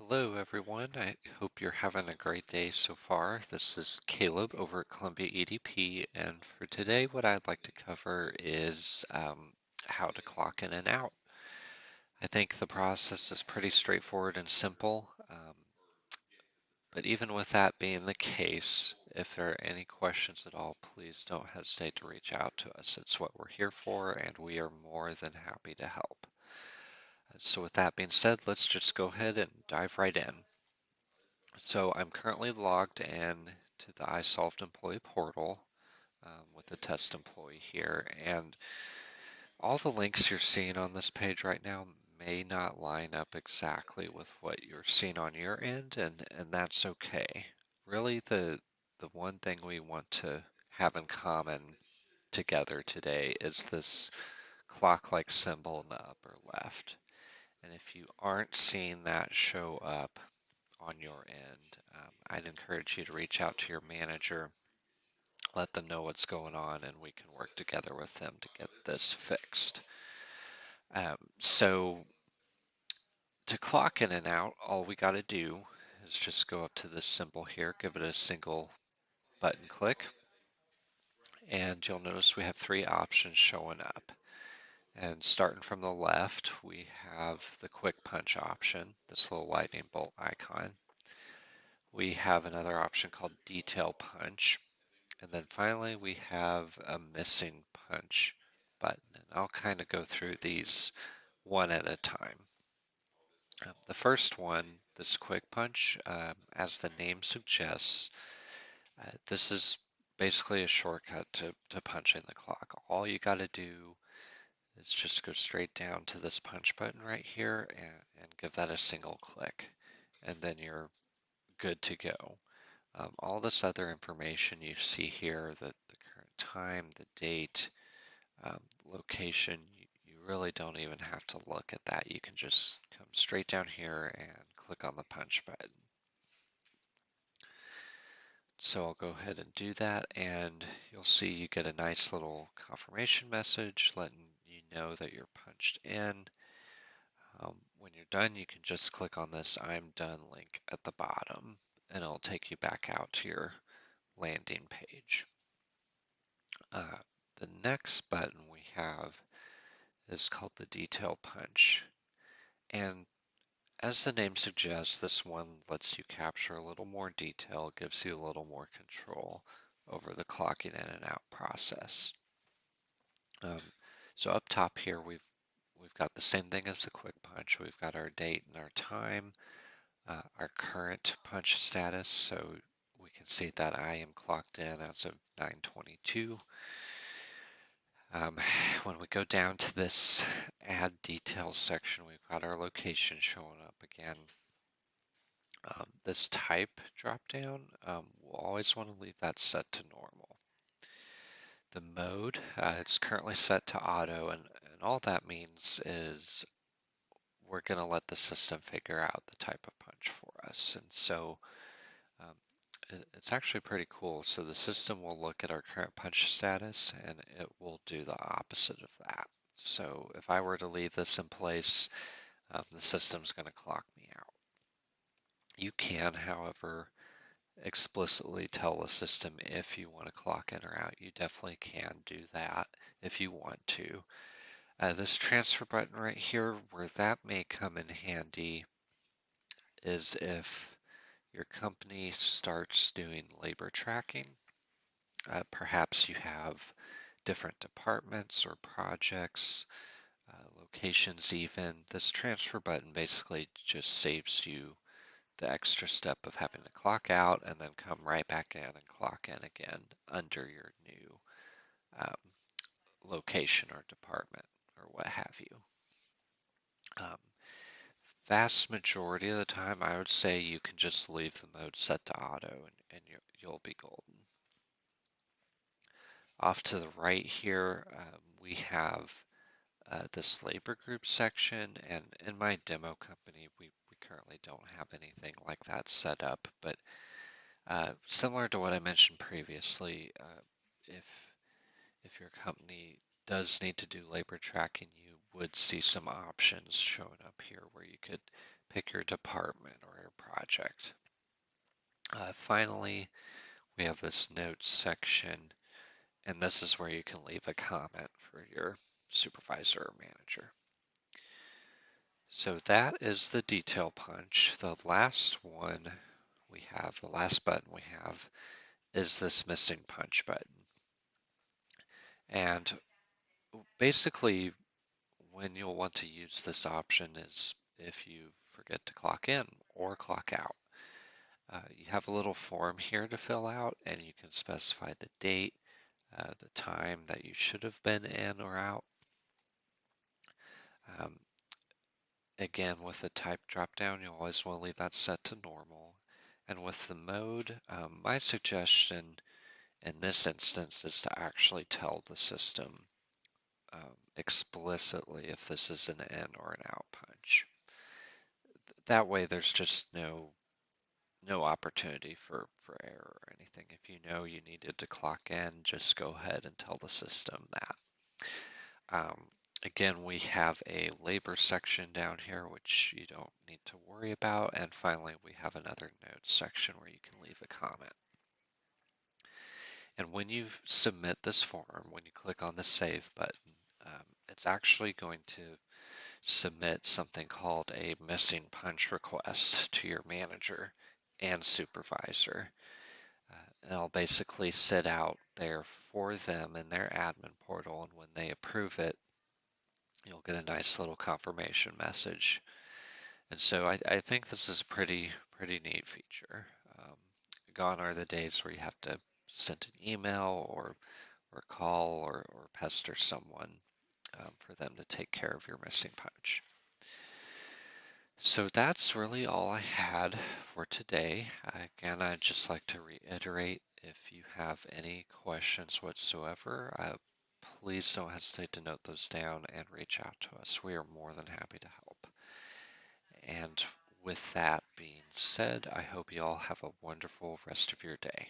Hello, everyone. I hope you're having a great day so far. This is Caleb over at Columbia EDP, and for today, what I'd like to cover is how to clock in and out. I think the process is pretty straightforward and simple, but even with that being the case, if there are any questions at all, please don't hesitate to reach out to us. It's what we're here for, and we are more than happy to help. So with that being said, let's just go ahead and dive right in. So I'm currently logged in to the Isolved Employee Portal with the test employee here, and all the links you're seeing on this page right now may not line up exactly with what you're seeing on your end, and that's okay. Really, the one thing we want to have in common together today is this clock-like symbol in the upper left. And if you aren't seeing that show up on your end, I'd encourage you to reach out to your manager, let them know what's going on, and we can work together with them to get this fixed. So to clock in and out, all we got to do is just go up to this symbol here, give it a single button click, and you'll notice we have three options showing up. And starting from the left, we have the quick punch option, this little lightning bolt icon. We have another option called detail punch. And then finally, we have a missing punch button. And I'll kind of go through these one at a time. The first one, this quick punch, as the name suggests, this is basically a shortcut to punching the clock. All you got to do is just go straight down to this punch button right here and give that a single click. And then you're good to go. All this other information you see here, the current time, the date, location, you really don't even have to look at that. You can just come straight down here and click on the punch button. So I'll go ahead and do that, and you'll see you get a nice little confirmation message letting you know that you're punched in. When you're done, you can just click on this I'm done link at the bottom, and it'll take you back out to your landing page. The next button we have is called the detail punch. And as the name suggests, this one lets you capture a little more detail, gives you a little more control over the clocking in and out process. Um, so up top here, we've got the same thing as the quick punch. We've got our date and our time, our current punch status. So we can see that I am clocked in as of 9:22. When we go down to this add details section, we've got our location showing up again. This type dropdown, we'll always want to leave that set to normal. The mode, it's currently set to auto, and all that means is we're going to let the system figure out the type of punch for us. And so um, it's actually pretty cool. So the system will look at our current punch status and it will do the opposite of that. So if I were to leave this in place, the system's going to clock me out. You can, however, explicitly tell the system if you want to clock in or out. You definitely can do that if you want to. This transfer button right here, where that may come in handy is if your company starts doing labor tracking. Perhaps you have different departments or projects, locations even. This transfer button basically just saves you the extra step of having to clock out and then come right back in and clock in again under your new um, location or department or what have you. Um, Vast majority of the time, I would say you can just leave the mode set to auto and you'll be golden. Off to the right here, we have this labor group section, and in my demo company, we currently don't have anything like that set up, but similar to what I mentioned previously, if your company does need to do labor tracking, you would see some options showing up here where you could pick your department or your project. Finally, we have this notes section, and this is where you can leave a comment for your supervisor or manager. So that is the detail punch. The last one we have, the last button we have, is this missing punch button. And basically, when you'll want to use this option is if you forget to clock in or clock out. You have a little form here to fill out, and you can specify the date, the time that you should have been in or out. Um, Again, with the type dropdown, you'll always want to leave that set to normal. And with the mode, my suggestion in this instance is to actually tell the system explicitly if this is an in or an out punch. That way there's just no opportunity for error or anything. If you know you needed to clock in, just go ahead and tell the system that. Again, we have a labor section down here, which you don't need to worry about. And finally, we have another notes section where you can leave a comment. And when you submit this form, when you click on the Save button, it's actually going to submit something called a missing punch request to your manager and supervisor. And it'll basically sit out there for them in their admin portal, and when they approve it, you'll get a nice little confirmation message. And so I think this is a pretty neat feature. Gone are the days where you have to send an email or call or pester someone for them to take care of your missing punch. So that's really all I had for today. Again, I'd just like to reiterate, if you have any questions whatsoever, please don't hesitate to note those down and reach out to us. We are more than happy to help. And with that being said, I hope you all have a wonderful rest of your day.